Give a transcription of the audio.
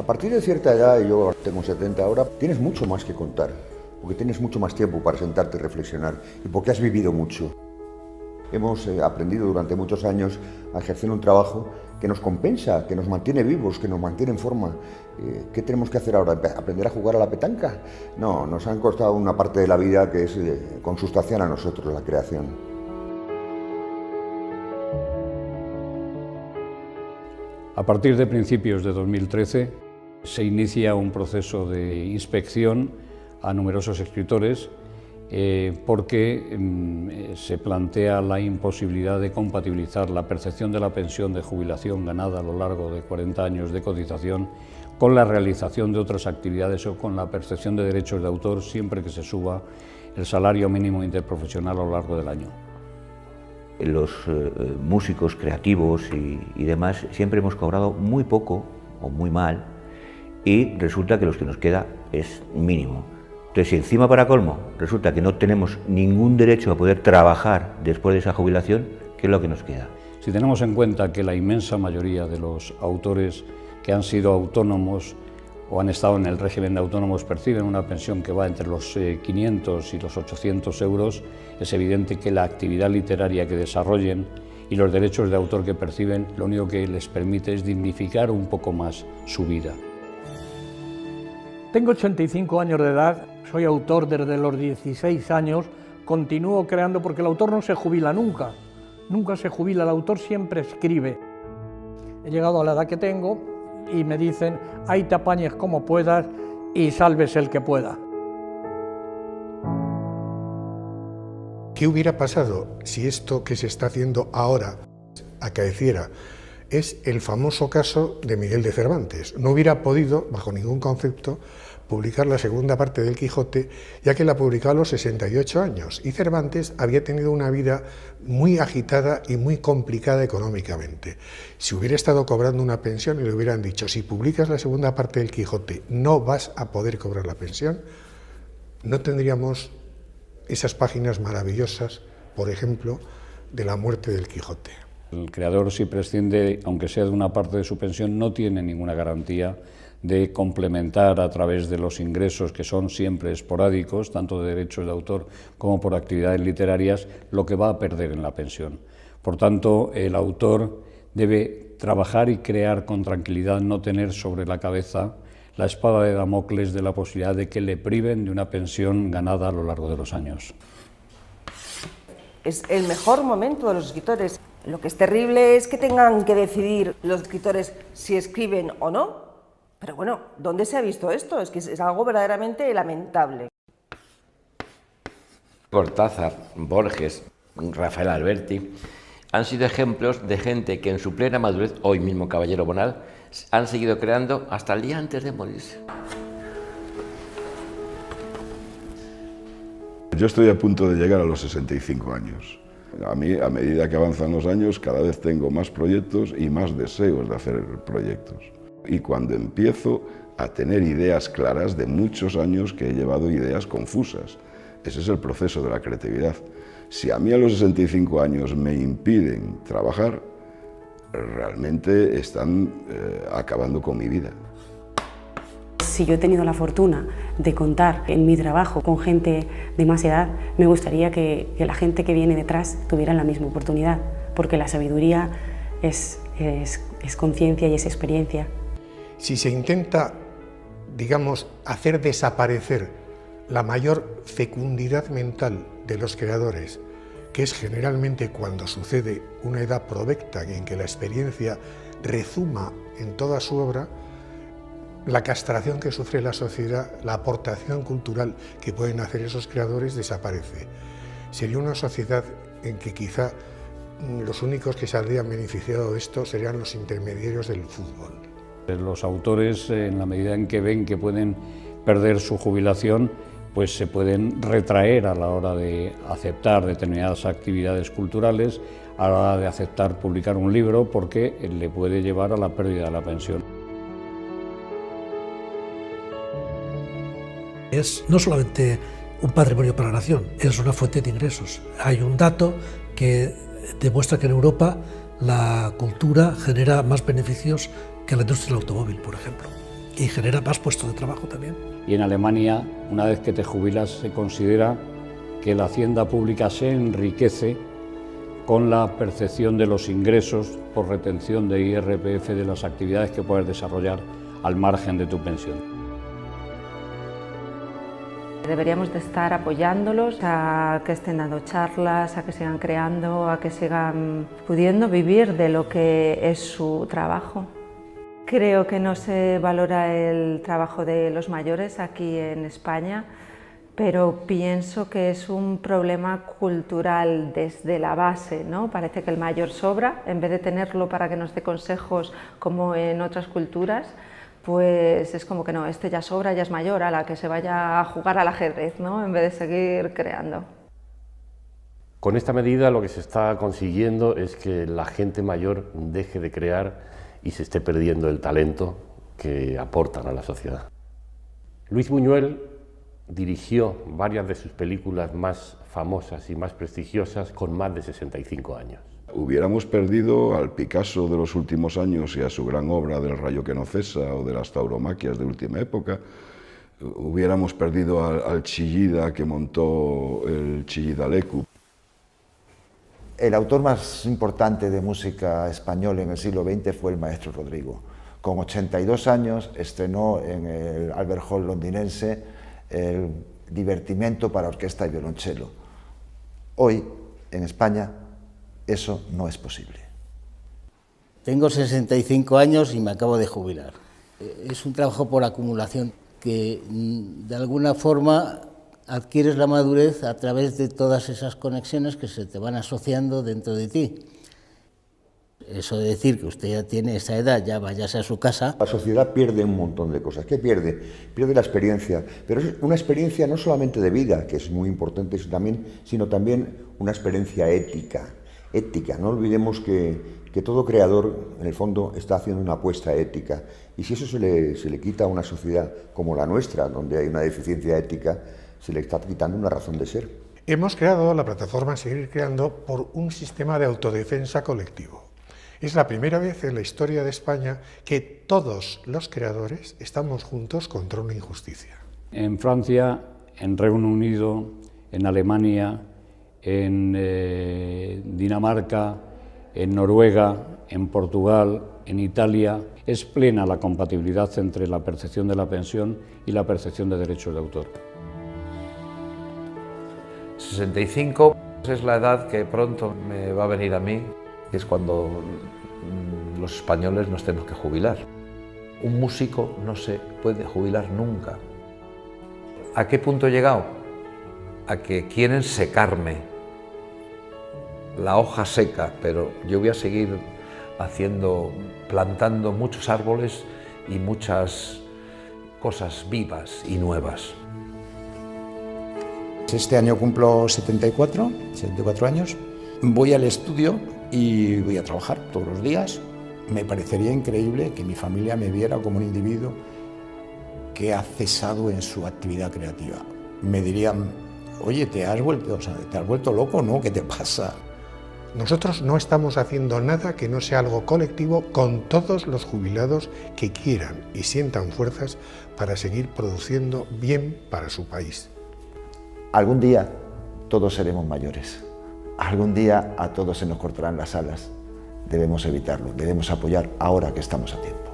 partir de cierta edad, y yo tengo 70 ahora, tienes mucho más que contar, porque tienes mucho más tiempo para sentarte y reflexionar, y porque has vivido mucho. Hemos aprendido durante muchos años a ejercer un trabajo que nos compensa, que nos mantiene vivos, que nos mantiene en forma. ¿Qué tenemos que hacer ahora? ¿Aprender a jugar a la petanca? No, nos han costado una parte de la vida que es consustancial a nosotros, la creación. A partir de principios de 2013 se inicia un proceso de inspección a numerosos escritores porque se plantea la imposibilidad de compatibilizar la percepción de la pensión de jubilación ganada a lo largo de 40 años de cotización con la realización de otras actividades o con la percepción de derechos de autor siempre que se suba el salario mínimo interprofesional a lo largo del año. Los músicos creativos y demás siempre hemos cobrado muy poco o muy mal y resulta que lo que nos queda es mínimo. Entonces, si encima para colmo resulta que no tenemos ningún derecho a poder trabajar después de esa jubilación, ¿qué es lo que nos queda? Si tenemos en cuenta que la inmensa mayoría de los autores que han sido autónomos o han estado en el régimen de autónomos perciben una pensión que va entre los 500 y los 800 euros, es evidente que la actividad literaria que desarrollen y los derechos de autor que perciben, lo único que les permite es dignificar un poco más su vida. Tengo 85 años de edad, soy autor desde los 16 años, continúo creando porque el autor no se jubila nunca, nunca se jubila, el autor siempre escribe. He llegado a la edad que tengo y me dicen, ahí te apañes como puedas y salves el que pueda. ¿Qué hubiera pasado si esto que se está haciendo ahora acaeciera? Es el famoso caso de Miguel de Cervantes. No hubiera podido, bajo ningún concepto, publicar la segunda parte del Quijote, ya que la publicó a los 68 años, y Cervantes había tenido una vida muy agitada y muy complicada económicamente. Si hubiera estado cobrando una pensión y le hubieran dicho, si publicas la segunda parte del Quijote no vas a poder cobrar la pensión, no tendríamos esas páginas maravillosas, por ejemplo, de la muerte del Quijote. El creador, si prescinde, aunque sea de una parte de su pensión, no tiene ninguna garantía de complementar a través de los ingresos, que son siempre esporádicos, tanto de derechos de autor como por actividades literarias, lo que va a perder en la pensión. Por tanto, el autor debe trabajar y crear con tranquilidad, no tener sobre la cabeza la espada de Damocles de la posibilidad de que le priven de una pensión ganada a lo largo de los años. Es el mejor momento de los escritores. Lo que es terrible es que tengan que decidir los escritores si escriben o no. Pero bueno, ¿dónde se ha visto esto? Es que es algo verdaderamente lamentable. Cortázar, Borges, Rafael Alberti han sido ejemplos de gente que en su plena madurez, hoy mismo Caballero Bonal, han seguido creando hasta el día antes de morirse. Yo estoy a punto de llegar a los 65 años. A medida que avanzan los años, cada vez tengo más proyectos y más deseos de hacer proyectos. Y cuando empiezo a tener ideas claras de muchos años que he llevado ideas confusas. Ese es el proceso de la creatividad. Si a mí a los 65 años me impiden trabajar, realmente están acabando con mi vida. Si yo he tenido la fortuna de contar en mi trabajo con gente de más edad, me gustaría que la gente que viene detrás tuviera la misma oportunidad, porque la sabiduría es conciencia y es experiencia. Si se intenta, digamos, hacer desaparecer la mayor fecundidad mental de los creadores, que es generalmente cuando sucede una edad provecta en que la experiencia rezuma en toda su obra, la castración que sufre la sociedad, la aportación cultural que pueden hacer esos creadores desaparece. Sería una sociedad en que quizá los únicos que saldrían beneficiados de esto serían los intermediarios del fútbol. Los autores, en la medida en que ven que pueden perder su jubilación, pues se pueden retraer a la hora de aceptar determinadas actividades culturales, a la hora de aceptar publicar un libro, porque le puede llevar a la pérdida de la pensión. Es no solamente un patrimonio para la nación, es una fuente de ingresos. Hay un dato que demuestra que en Europa la cultura genera más beneficios que la industria del automóvil, por ejemplo. y genera más puestos de trabajo también. Y en Alemania, una vez que te jubilas, se considera que la hacienda pública se enriquece con la percepción de los ingresos por retención de IRPF de las actividades que puedes desarrollar al margen de tu pensión. Deberíamos de estar apoyándolos a que estén dando charlas, a que sigan creando, a que sigan pudiendo vivir de lo que es su trabajo. Creo que no se valora el trabajo de los mayores aquí en España, pero pienso que es un problema cultural desde la base, ¿no? Parece que el mayor sobra, en vez de tenerlo para que nos dé consejos como en otras culturas, pues es como que no, este ya sobra, ya es mayor, a la que se vaya a jugar al ajedrez, ¿no? En vez de seguir creando. Con esta medida lo que se está consiguiendo es que la gente mayor deje de crear y se esté perdiendo el talento que aportan a la sociedad. Luis Buñuel dirigió varias de sus películas más famosas y más prestigiosas con más de 65 años. Hubiéramos perdido al Picasso de los últimos años y a su gran obra del rayo que no cesa o de las tauromaquias de última época. Hubiéramos perdido al Chillida que montó el Chillida Leku. El autor más importante de música española en el siglo XX fue el maestro Rodrigo. Con 82 años estrenó en el Albert Hall londinense el Divertimento para orquesta y violonchelo. Hoy, en España, eso no es posible. Tengo 65 años y me acabo de jubilar. Es un trabajo por acumulación que, de alguna forma, adquieres la madurez a través de todas esas conexiones que se te van asociando dentro de ti. Eso de decir que usted ya tiene esa edad, ya váyase a su casa. La sociedad pierde un montón de cosas. ¿Qué pierde? Pierde la experiencia, pero es una experiencia no solamente de vida, que es muy importante sino también una experiencia ética. No olvidemos que todo creador, en el fondo, está haciendo una apuesta ética. Y si eso se le quita a una sociedad como la nuestra, donde hay una deficiencia ética, se le está quitando una razón de ser. Hemos creado la plataforma Seguir Creando por un sistema de autodefensa colectivo. Es la primera vez en la historia de España que todos los creadores estamos juntos contra una injusticia. En Francia, en Reino Unido, en Alemania, en Dinamarca, en Noruega, en Portugal, en Italia, es plena la compatibilidad entre la percepción de la pensión y la percepción de derechos de autor. 65 es la edad que pronto me va a venir a mí, que es cuando los españoles nos tenemos que jubilar. Un músico no se puede jubilar nunca. ¿A qué punto he llegado? A que quieren secarme la hoja seca, pero yo voy a seguir plantando muchos árboles y muchas cosas vivas y nuevas. Este año cumplo 74 años. Voy al estudio y voy a trabajar todos los días. Me parecería increíble que mi familia me viera como un individuo que ha cesado en su actividad creativa. Me dirían, oye, ¿te has vuelto loco, no? ¿Qué te pasa? Nosotros no estamos haciendo nada que no sea algo colectivo con todos los jubilados que quieran y sientan fuerzas para seguir produciendo bien para su país. Algún día todos seremos mayores. Algún día a todos se nos cortarán las alas. Debemos evitarlo, debemos apoyar ahora que estamos a tiempo.